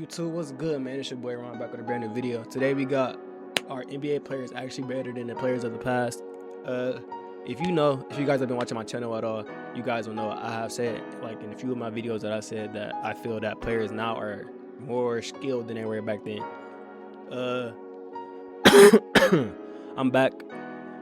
YouTube, what's good, man? It's your boy Ron back with a brand new video. Today we got our NBA players actually better than the players of the past. If you guys have been watching my channel at all, you guys will know I have said, like in a few of my videos, that I said that I feel that players now are more skilled than they were back then. I'm back.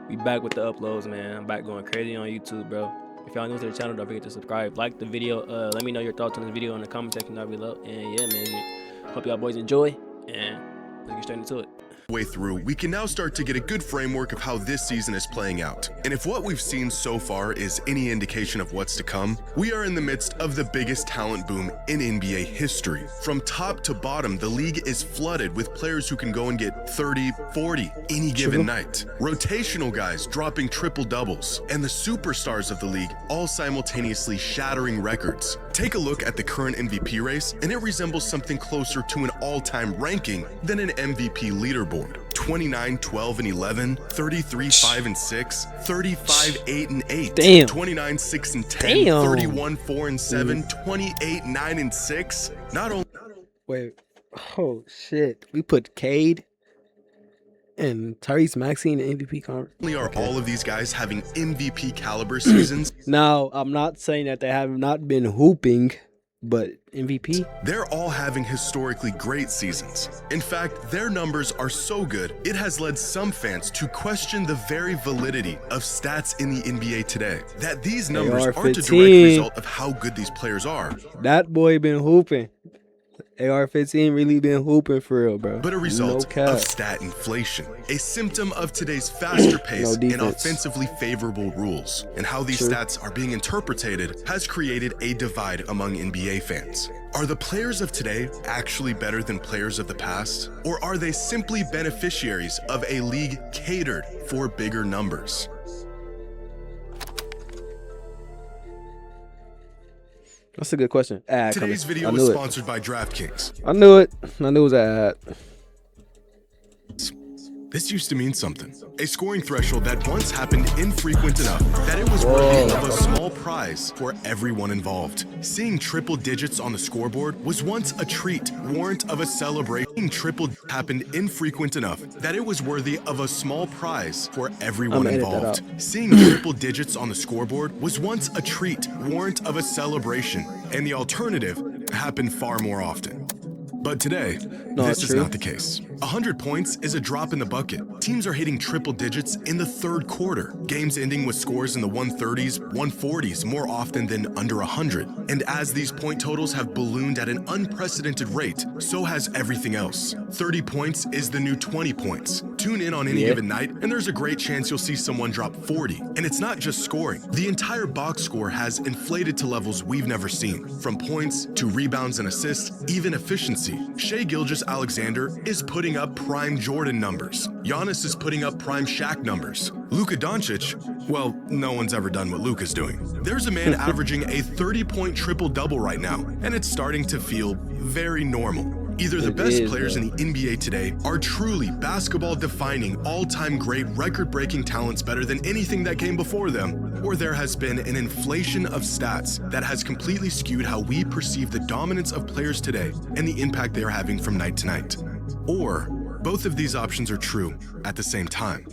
We back with the uploads, man. I'm back going crazy on YouTube, bro. If y'all new to the channel, don't forget to subscribe, like the video. Let me know your thoughts on this video in the comment section down below. And yeah, man, hope y'all boys enjoy, and let's get straight into it. Way through, we can now start to get a good framework of how this season is playing out. And if what we've seen so far is any indication of what's to come, we are in the midst of the biggest talent boom in NBA history. From top to bottom, the league is flooded with players who can go and get 30, 40 any given night. Rotational guys dropping triple doubles, and the superstars of the league all simultaneously shattering records. Take a look at the current MVP race, and it resembles something closer to an all-time ranking than an MVP leaderboard. 29, 12, and 11, 33, 5, and 6, 35, 8, and 8, Damn. 29, 6, and 10, Damn. 31, 4, and 7, 28, 9, and 6. Not only Wait, oh shit, we put Cade and Tyrese Maxey in the MVP conference. are all of these guys having MVP caliber seasons, Now, I'm not saying that they have not been hooping, but MVP? they're all having historically great seasons. In fact, their numbers are so good, it has led some fans to question the very validity of stats in the NBA today. That these numbers aren't a direct AR-15. result of how good these players are, That boy been hooping. AR-15 really been hooping for real, bro. but a result No cap. of stat inflation, a symptom of today's faster pace and defense. offensively favorable rules. And how these stats are being interpreted has created a divide among NBA fans. Are the players of today actually better than players of the past? Or are they simply beneficiaries of a league catered for bigger numbers? That's a good question. Today's video was sponsored by DraftKings. I knew it. I knew it was an ad. This used to mean something. A scoring threshold that once happened infrequent enough that it was worthy of a small prize for everyone involved. Seeing triple digits on the scoreboard was once a treat, warrant of a celebration. Seeing triple happened infrequent enough that it was worthy of a small prize for everyone involved. Seeing triple digits on the scoreboard was once a treat, warrant of a celebration. And the alternative happened far more often. But today, this is not the case. 100 points is a drop in the bucket. Teams are hitting triple digits in the third quarter. Games ending with scores in the 130s, 140s more often than under 100. And as these point totals have ballooned at an unprecedented rate, so has everything else. 30 points is the new 20 points. Tune in on any given night, and there's a great chance you'll see someone drop 40. And it's not just scoring. The entire box score has inflated to levels we've never seen. From points to rebounds and assists, even efficiency. Shai Gilgeous-Alexander is putting up prime Jordan numbers. Giannis is putting up prime Shaq numbers. Luka Doncic, well, no one's ever done what Luka's doing. There's a man averaging a 30-point triple-double right now, and it's starting to feel very normal. Either the best players in the NBA today are truly basketball-defining, all-time great, record-breaking talents better than anything that came before them, or there has been an inflation of stats that has completely skewed how we perceive the dominance of players today and the impact they are having from night to night. Or both of these options are true at the same time.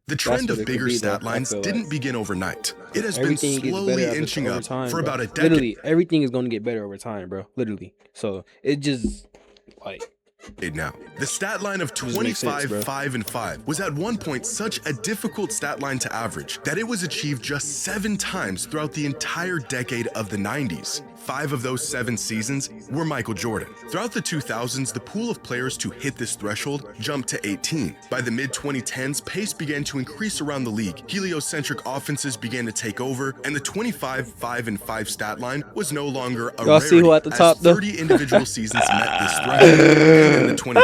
The trend of bigger stat lines didn't begin overnight. It has been slowly inching up for about a decade. Literally, everything is going to get better over time, bro. Literally. So it just, like, now. The stat line of 25, 5, and 5 was at one point such a difficult stat line to average that it was achieved just 7 times throughout the entire decade of the 90s. 5 of those 7 seasons were Michael Jordan. Throughout the 2000s, the pool of players to hit this threshold jumped to 18. By the mid-2010s, pace began to increase around the league. Heliocentric offenses began to take over, and the 25, 5, and 5 stat line was no longer a rarity, see who at the top, as though? 30 individual seasons met this threshold, and then the 2020s began,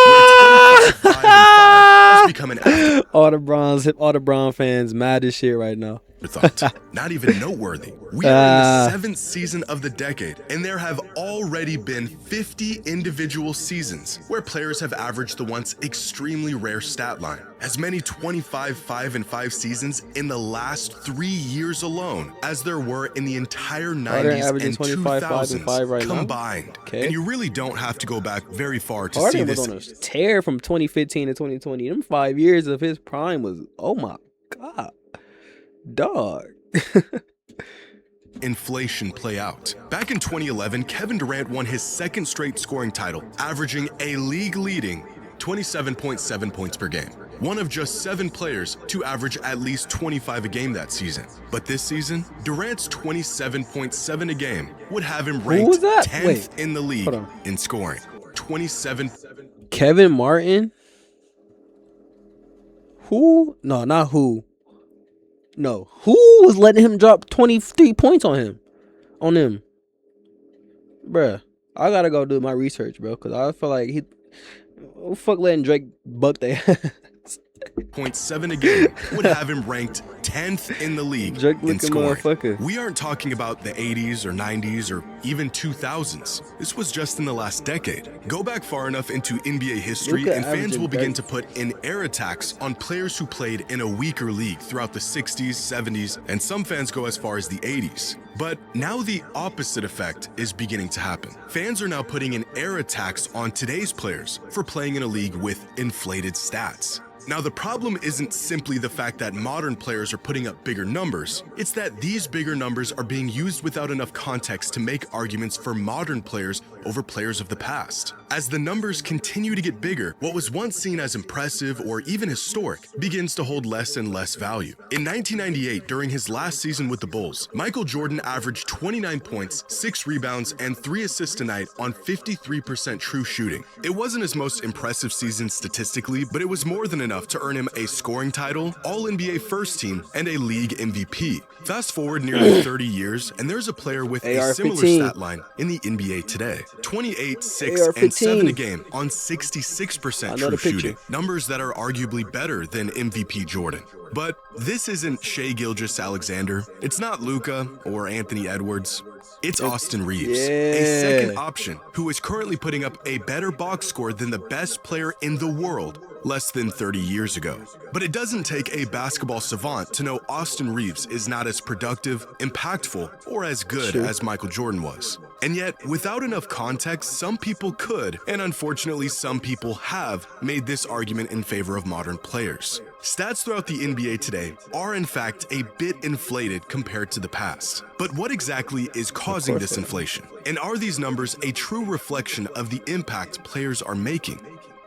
where 25, 5, and 5 has become an all the Bron fans mad as shit right now. thought. Not even noteworthy. We are in the 7th season of the decade, and there have already been 50 individual seasons where players have averaged the once extremely rare stat line. As many 25 5-5 seasons in the last 3 years alone as there were in the entire 90s and 2000s right combined. Okay. And you really don't have to go back very far to Harden see was this. on a tear from 2015 to 2020. Them 5 years of his prime was, oh my God, dog. Inflation play out. Back in 2011, Kevin Durant won his 2nd straight scoring title, averaging a league-leading 27.7 points per game. One of just 7 players to average at least 25 a game that season. But this season, Durant's 27.7 a game would have him ranked 10th in the league in scoring. 27. Kevin Martin? Who? No, not who. No, who was letting him drop 23 points on him? On him? Bruh, I gotta go do my research, bro, because I feel like fuck letting Drake buck their ass. 0.7 a game would have him ranked 10th in the league in scoring. We aren't talking about the 80s or 90s or even 2000s. This was just in the last decade. Go back far enough into NBA history and fans will begin to put an air attacks on players who played in a weaker league throughout the 60s, 70s, and some fans go as far as the 80s. But now the opposite effect is beginning to happen. Fans are now putting an air attacks on today's players for playing in a league with inflated stats. Now, the problem isn't simply the fact that modern players are putting up bigger numbers. It's that these bigger numbers are being used without enough context to make arguments for modern players over players of the past. As the numbers continue to get bigger, what was once seen as impressive or even historic begins to hold less and less value. In 1998, during his last season with the Bulls, Michael Jordan averaged 29 points, 6 rebounds, and 3 assists a night on 53% true shooting. It wasn't his most impressive season statistically, but it was more than enough to earn him a scoring title, All-NBA First Team, and a league MVP. Fast forward nearly 30 years, and there's a player with a similar stat line in the NBA today. 28, 6, and 7 a game on 66% true shooting. Numbers that are arguably better than MVP Jordan. But this isn't Shai Gilgeous-Alexander. It's not Luka or Anthony Edwards. It's Austin Reeves, a second option who is currently putting up a better box score than the best player in the world less than 30 years ago. But it doesn't take a basketball savant to know Austin Reeves is not as productive, impactful, or as good as Michael Jordan was. And yet, without enough context, some people could, and unfortunately some people have, made this argument in favor of modern players. Stats throughout the NBA today are in fact a bit inflated compared to the past. But what exactly is causing this inflation? And are these numbers a true reflection of the impact players are making?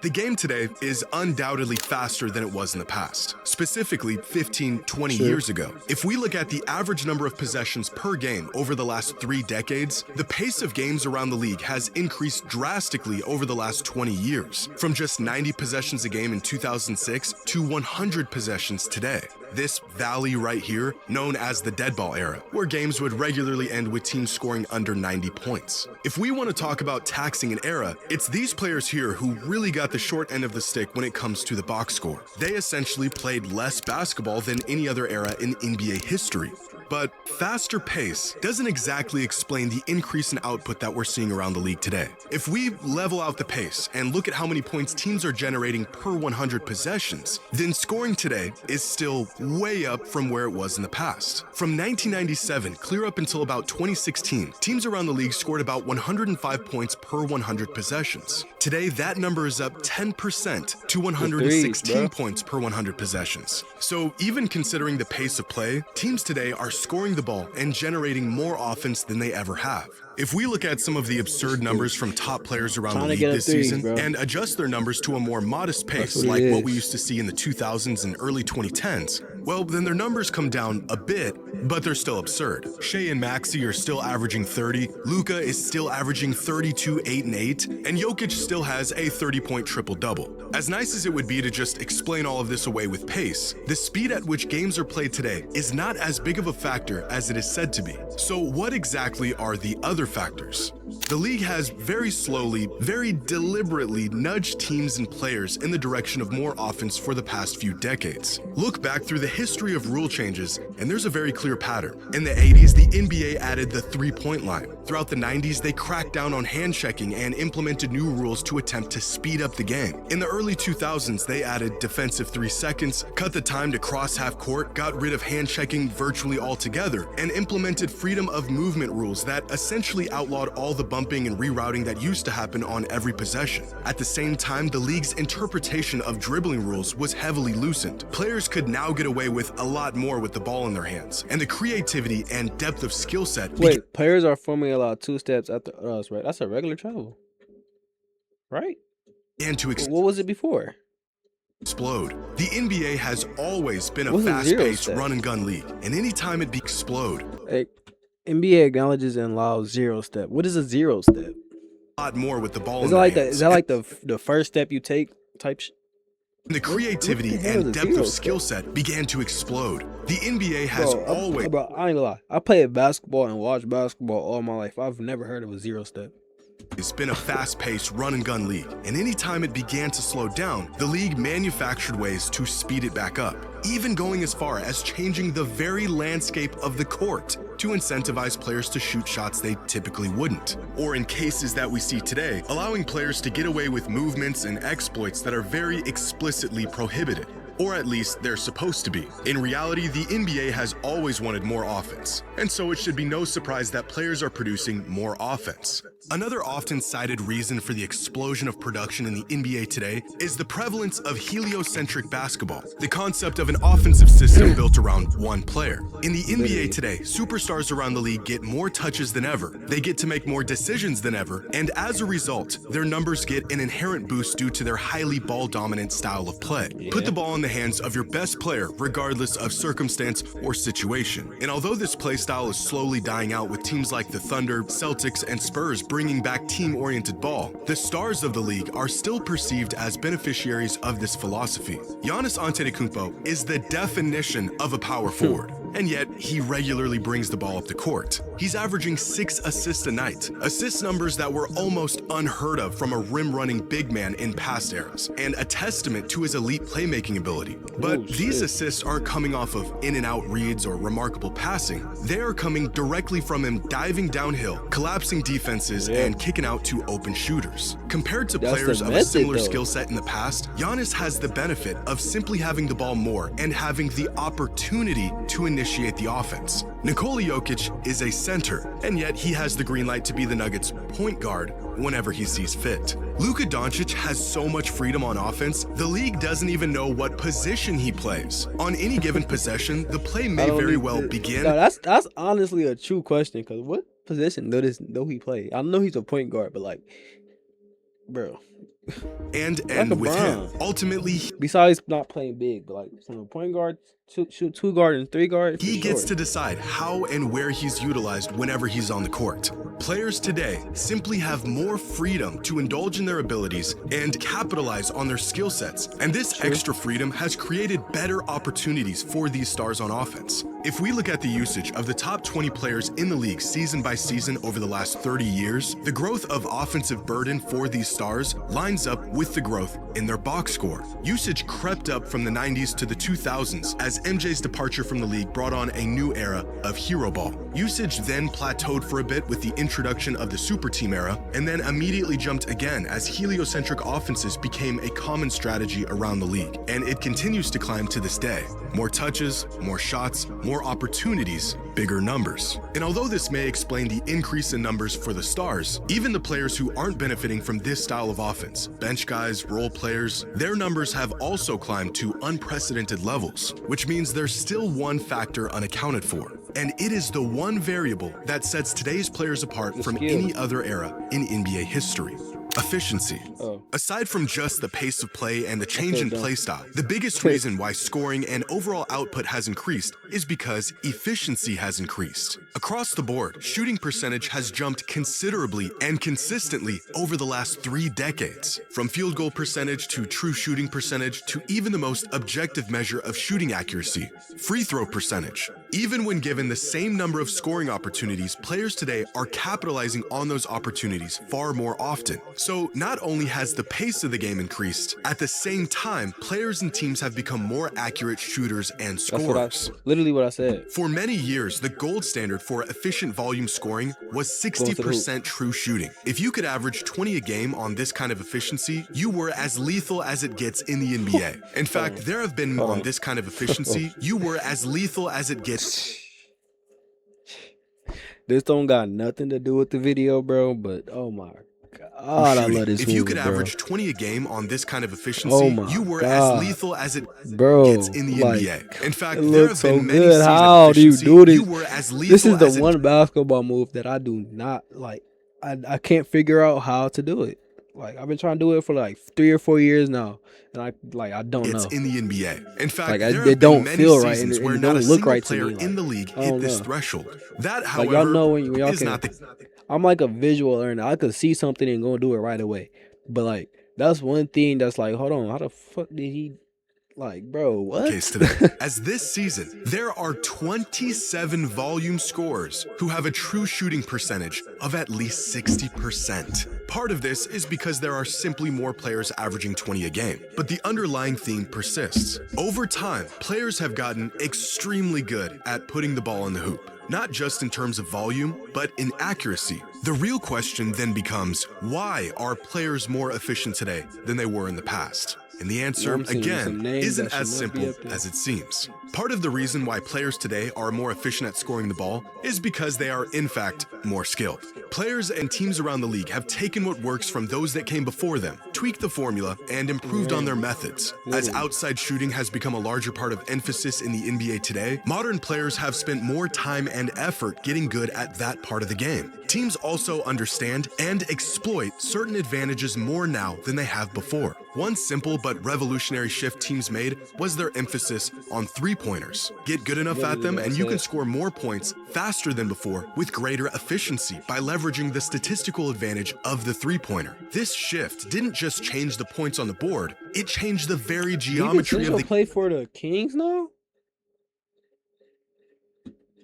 The game today is undoubtedly faster than it was in the past, specifically 15, 20 years ago. If we look at the average number of possessions per game over the last 3 decades, the pace of games around the league has increased drastically over the last 20 years, from just 90 possessions a game in 2006 to 100 possessions today. This valley right here, known as the dead ball era, where games would regularly end with teams scoring under 90 points. If we want to talk about taxing an era, it's these players here who really got the short end of the stick when it comes to the box score. They essentially played less basketball than any other era in NBA history. But faster pace doesn't exactly explain the increase in output that we're seeing around the league today. If we level out the pace and look at how many points teams are generating per 100 possessions, then scoring today is still way up from where it was in the past. From 1997 clear up until about 2016, teams around the league scored about 105 points per 100 possessions. Today, that number is up 10% to 116 points per 100 possessions. So even considering the pace of play, teams today are scoring the ball and generating more offense than they ever have. If we look at some of the absurd numbers from top players around the league this season and adjust their numbers to a more modest pace like what we used to see in the 2000s and early 2010s, well, then their numbers come down a bit, but they're still absurd. Shea and Maxey are still averaging 30, Luka is still averaging 32, 8, and 8, and Jokic still has a 30-point triple-double. As nice as it would be to just explain all of this away with pace, the speed at which games are played today is not as big of a factor as it is said to be. So what exactly are the other factors? The league has very slowly, very deliberately nudged teams and players in the direction of more offense for the past few decades. Look back through the history of rule changes, and there's a very clear pattern. In the 80s, the NBA added the three-point line. Throughout the 90s, they cracked down on hand checking and implemented new rules to attempt to speed up the game. In the early 2000s, they added defensive 3 seconds, cut the time to cross half court, got rid of hand checking virtually altogether, and implemented freedom of movement rules that essentially outlawed all the bumping and rerouting that used to happen on every possession. At the same time, the league's interpretation of dribbling rules was heavily loosened. Players could now get away with a lot more with the ball in their hands, and the creativity and depth of skill set. Wait, players are formally allowed 2 steps after us, right? That's a regular travel, right? And to What was it before? explode. The NBA has always been a What's a zero fast-paced step? run-and-gun league, and anytime it explode, Hey, NBA acknowledges and allows 0 step. What is a 0 step? a lot more with the ball Is in that their like hands. is that like the first step you take type shit? The creativity what the hell and is a depth zero of skill set began to explode. The NBA has always Bro, I ain't gonna lie. I played basketball and watched basketball all my life. I've never heard of a 0 step. It's been a fast-paced run-and-gun league, and anytime it began to slow down, the league manufactured ways to speed it back up, even going as far as changing the very landscape of the court to incentivize players to shoot shots they typically wouldn't. Or in cases that we see today, allowing players to get away with movements and exploits that are very explicitly prohibited. Or at least they're supposed to be. In reality, the NBA has always wanted more offense, and so it should be no surprise that players are producing more offense. Another often cited reason for the explosion of production in the NBA today is the prevalence of heliocentric basketball, the concept of an offensive system built around one player. In the NBA today, superstars around the league get more touches than ever, they get to make more decisions than ever, and as a result, their numbers get an inherent boost due to their highly ball-dominant style of play. Put the ball in the hands of your best player regardless of circumstance or situation. And although this play style is slowly dying out with teams like the Thunder, Celtics, and Spurs bringing back team-oriented ball, the stars of the league are still perceived as beneficiaries of this philosophy. Giannis Antetokounmpo is the definition of a power forward, and yet he regularly brings the ball up the court. He's averaging 6 assists a night, assist numbers that were almost unheard of from a rim-running big man in past eras, and a testament to his elite playmaking ability. But these assists aren't coming off of in-and-out reads or remarkable passing. They are coming directly from him diving downhill, collapsing defenses, and kicking out to open shooters. Compared to players of a similar skill set in the past, Giannis has the benefit of simply having the ball more and having the opportunity to initiate the offense. Nikola Jokic is a center, and yet he has the green light to be the Nuggets' point guard whenever he sees fit. Luka Doncic has so much freedom on offense, the league doesn't even know what position he plays. On any given possession, the play may very well begin. No, that's honestly a true question, because what position do he play? I know he's a point guard, but like, bro. And like with him, ultimately, besides not playing big, but like from a point guard, shoot 2 guard and 3 guard. he gets to decide how and where he's utilized whenever he's on the court. Players today simply have more freedom to indulge in their abilities and capitalize on their skill sets, and this extra freedom has created better opportunities for these stars on offense. If we look at the usage of the top 20 players in the league season by season over the last 30 years, the growth of offensive burden for these stars lines up with the growth in their box score. Usage crept up from the 90s to the 2000s as MJ's departure from the league brought on a new era of hero ball. Usage then plateaued for a bit with the introduction of the super team era, and then immediately jumped again as heliocentric offenses became a common strategy around the league, and it continues to climb to this day. More touches, more shots, more opportunities, bigger numbers. And although this may explain the increase in numbers for the stars, even the players who aren't benefiting from this style of offense, bench guys, role players, their numbers have also climbed to unprecedented levels, which means there's still one factor unaccounted for. And it is the one variable that sets today's players apart from any other era in NBA history: efficiency. Oh. Aside from just the pace of play and the change in play style, the biggest reason why scoring and overall output has increased is because efficiency has increased. Across the board, shooting percentage has jumped considerably and consistently over the last 3 decades. From field goal percentage to true shooting percentage to even the most objective measure of shooting accuracy, free throw percentage. Even when given the same number of scoring opportunities, players today are capitalizing on those opportunities far more often. So not only has the pace of the game increased, at the same time, players and teams have become more accurate shooters and scorers. Literally what I said. For many years, the gold standard for efficient volume scoring was 60% true shooting. If you could average 20 a game on this kind of efficiency, you were as lethal as it gets in the NBA. In fact, there have been on this kind of efficiency, you were as lethal as it gets. This don't got nothing to do with the video, bro, but oh my God, I love this If movie, you could bro. average 20 a game on this kind of efficiency, you were as lethal as it gets in the NBA. In fact, there have been many seasons How do you do this? You were as lethal this is the as one basketball move that I do not like. I can't figure out how to do it. Like, I've been trying to do it for like 3 or 4 years now, and I don't know. It's in the NBA. In fact, Like, there it have don't been many feel right, seasons and where it not a don't look single right to player me. in the Like, league I hit don't this know. threshold. That, Like, however, y'all know when y'all is can. not the I'm like a visual learner. I could see something and go do it right away. But like, that's one thing that's like, hold on, how the fuck did he? Like, bro, what? case today. As this season, there are 27 volume scorers who have a true shooting percentage of at least 60%. Part of this is because there are simply more players averaging 20 a game, but the underlying theme persists. Over time, players have gotten extremely good at putting the ball in the hoop. Not just in terms of volume, but in accuracy. The real question then becomes, why are players more efficient today than they were in the past? And the answer, again, isn't as simple as it seems. Part of the reason why players today are more efficient at scoring the ball is because they are, in fact, more skilled. Players and teams around the league have taken what works from those that came before them, tweaked the formula, and improved on their methods. As outside shooting has become a larger part of emphasis in the NBA today, modern players have spent more time and effort getting good at that part of the game. Teams also understand and exploit certain advantages more now than they have before. One simple but revolutionary shift teams made was their emphasis on three-pointers. Get good enough at them and you can score more points faster than before with greater efficiency by leveraging the statistical advantage of the three-pointer. This shift didn't just change the points on the board, it changed the very geometry of the play for the Kings now?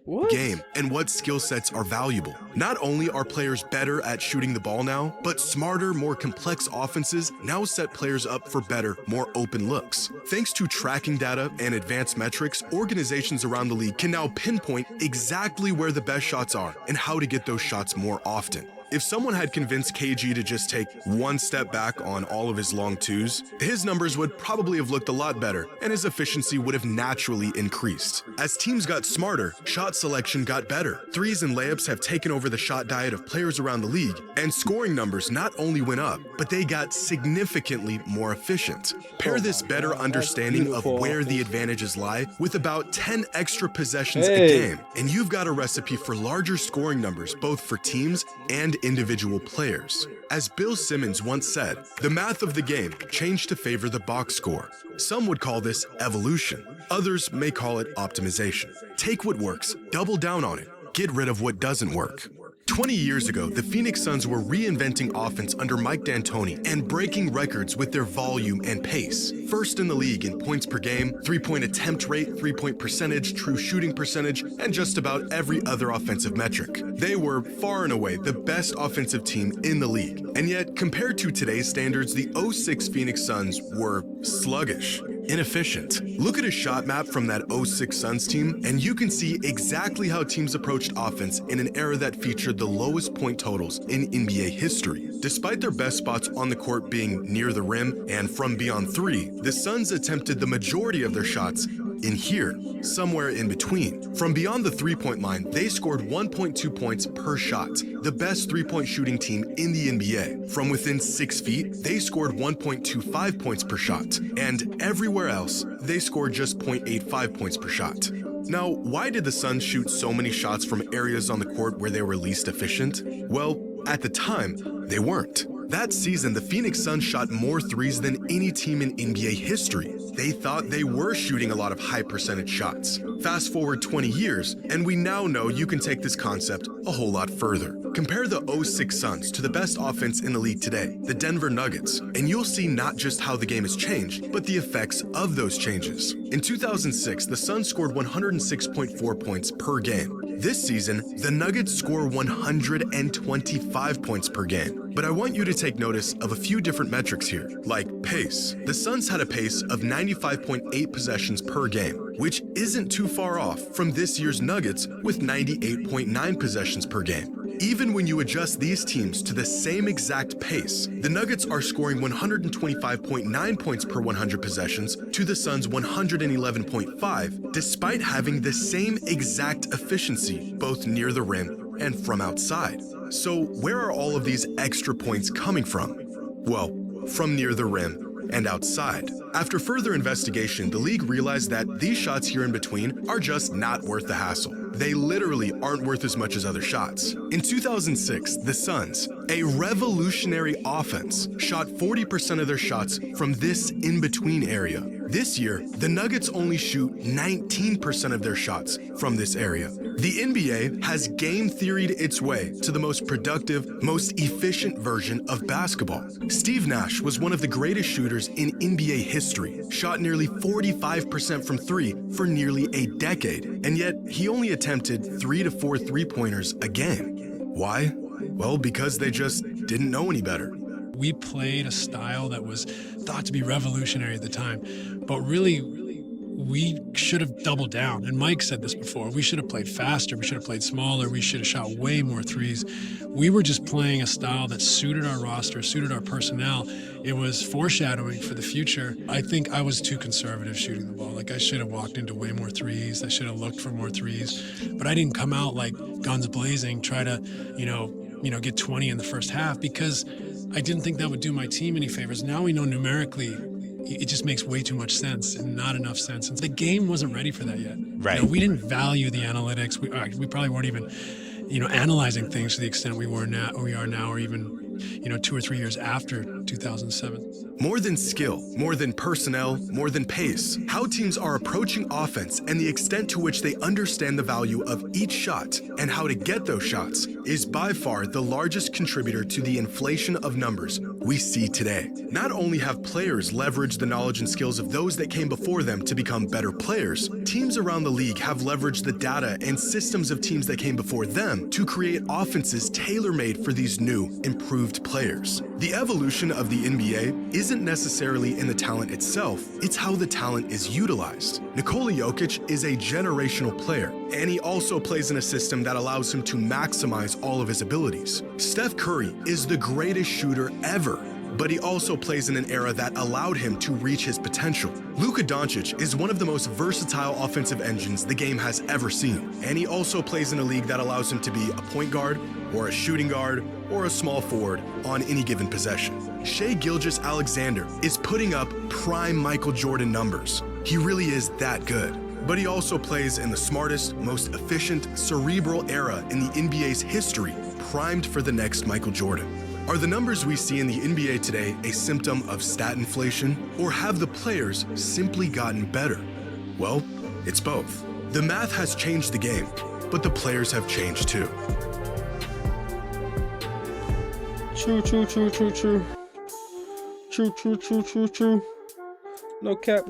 What? Game and what skill sets are valuable. Not only are players better at shooting the ball now, but smarter, more complex offenses now set players up for better, more open looks. Thanks to tracking data and advanced metrics, organizations around the league can now pinpoint exactly where the best shots are and how to get those shots more often. If someone had convinced KG to just take one step back on all of his long twos, his numbers would probably have looked a lot better and his efficiency would have naturally increased. As teams got smarter, shot selection got better. Threes and layups have taken over the shot diet of players around the league, and scoring numbers not only went up, but they got significantly more efficient. Pair this better understanding of where the advantages lie with about 10 extra possessions a game, and you've got a recipe for larger scoring numbers both for teams and individual players. As Bill Simmons once said, the math of the game changed to favor the box score. Some would call this evolution. Others may call it optimization. Take what works, double down on it, get rid of what doesn't work. 20 years ago, the Phoenix Suns were reinventing offense under Mike D'Antoni and breaking records with their volume and pace. First in the league in points per game, three-point attempt rate, three-point percentage, true shooting percentage, and just about every other offensive metric. They were far and away the best offensive team in the league. And yet, compared to today's standards, the 06 Phoenix Suns were sluggish, inefficient. Look at a shot map from that 06 Suns team, and you can see exactly how teams approached offense in an era that featured the lowest point totals in NBA history. Despite their best spots on the court being near the rim and from beyond three, the Suns attempted the majority of their shots in here, somewhere in between. From beyond the three-point line, they scored 1.2 points per shot, the best three-point shooting team in the NBA. From within 6 feet, they scored 1.25 points per shot, and everywhere else, they scored just 0.85 points per shot. Now, why did the Suns shoot so many shots from areas on the court where they were least efficient? Well, at the time, they weren't. That season, the Phoenix Suns shot more threes than any team in NBA history. They thought they were shooting a lot of high percentage shots. Fast forward 20 years, and we now know you can take this concept a whole lot further. Compare the 06 Suns to the best offense in the league today, the Denver Nuggets, and you'll see not just how the game has changed, but the effects of those changes. In 2006, the Suns scored 106.4 points per game. This season, the Nuggets score 125 points per game. But I want you to take notice of a few different metrics here, like pace. The Suns had a pace of 95.8 possessions per game, which isn't too far off from this year's Nuggets with 98.9 possessions per game. Even when you adjust these teams to the same exact pace, the Nuggets are scoring 125.9 points per 100 possessions to the Suns' 111.5, despite having the same exact efficiency both near the rim and from outside. So where are all of these extra points coming from? Well, from near the rim and outside. After further investigation, the league realized that these shots here in between are just not worth the hassle. They literally aren't worth as much as other shots. In 2006, the Suns, a revolutionary offense, shot 40% of their shots from this in-between area. This year, the Nuggets only shoot 19% of their shots from this area. The NBA has game theoried its way to the most productive, most efficient version of basketball. Steve Nash was one of the greatest shooters in NBA history, shot nearly 45% from three for nearly a decade, and yet he only attempted 3 to 4 three-pointers a game. Why? Well, because they just didn't know any better. We played a style that was thought to be revolutionary at the time, but really we should have doubled down. And Mike said this before, we should have played faster, we should have played smaller, we should have shot way more threes. We were just playing a style that suited our roster, suited our personnel. It was foreshadowing for the future. I think I was too conservative shooting the ball. Like, I should have walked into way more threes, I should have looked for more threes, but I didn't come out like guns blazing, try to, get 20 in the first half, because I didn't think that would do my team any favors. Now we know numerically it just makes way too much sense and not enough sense. And the game wasn't ready for that yet. Right. We didn't value the analytics. We probably weren't even, analyzing things to the extent we are now, or even, 2 or 3 years after 2007. More than skill, more than personnel, more than pace, how teams are approaching offense and the extent to which they understand the value of each shot and how to get those shots is by far the largest contributor to the inflation of numbers we see today. Not only have players leveraged the knowledge and skills of those that came before them to become better players, teams around the league have leveraged the data and systems of teams that came before them to create offenses tailor-made for these new, improved players. The evolution of the NBA isn't necessarily in the talent itself, it's how the talent is utilized. Nikola Jokic is a generational player, and he also plays in a system that allows him to maximize all of his abilities. Steph Curry is the greatest shooter ever, but he also plays in an era that allowed him to reach his potential. Luka Doncic is one of the most versatile offensive engines the game has ever seen, and he also plays in a league that allows him to be a point guard, or a shooting guard, or a small forward on any given possession. Shai Gilgeous-Alexander is putting up prime Michael Jordan numbers. He really is that good. But he also plays in the smartest, most efficient, cerebral era in the NBA's history, primed for the next Michael Jordan. Are the numbers we see in the NBA today a symptom of stat inflation, or have the players simply gotten better? Well, it's both. The math has changed the game, but the players have changed too. True. No cap.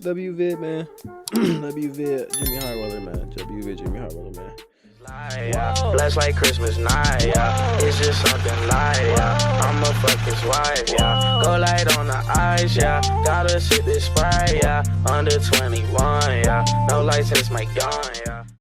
WVid, man. WVid, Jimmy Hartwell, man. WVid, Jimmy Hartwell, man. Blessed like Christmas night, yeah. It's just something light, yeah. I'ma fuck his wife, yeah. Go light on the ice, yeah. Gotta sip this Sprite, yeah. Under 21, yeah. No license, my gun, yeah.